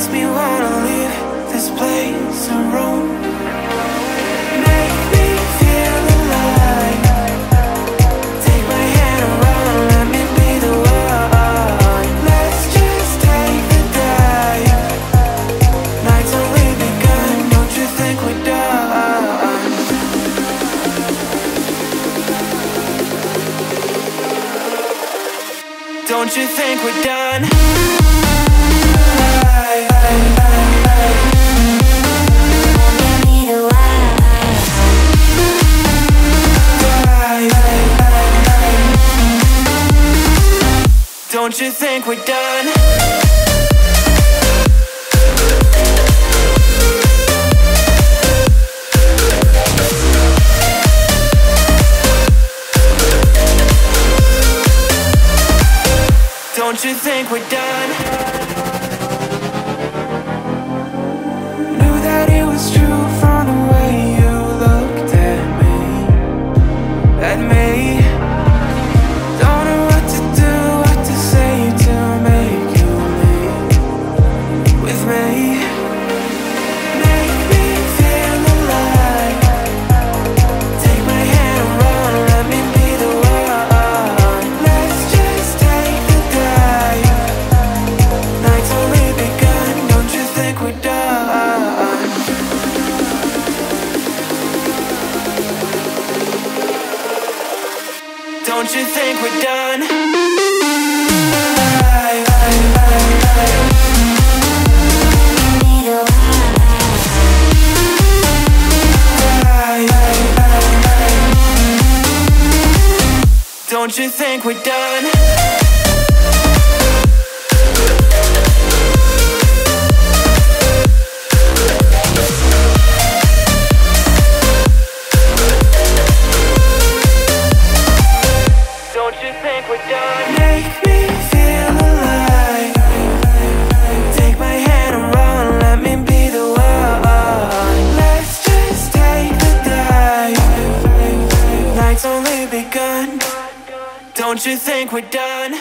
makes me wanna leave this place alone. Make me feel alive. Take my hand around, let me be the one. Let's just take the dive. Night's only begun, don't you think we're done? Don't you think we're done? Don't you think we're done? Don't you think we're done? Knew that it was true from the way you looked at me. At me. Don't know what to do, what to say to make you leave with me. Make me feel alive. Take my hand around, let me be the one. Let's just take the dive. Night's only begun, don't you think we're done? Don't you think we're done? Don't you think we're done? Don't you think we're done? Make me feel alive. Take my hand around, let me be the one. Let's just take the dive. Night's only begun. Don't you think we're done?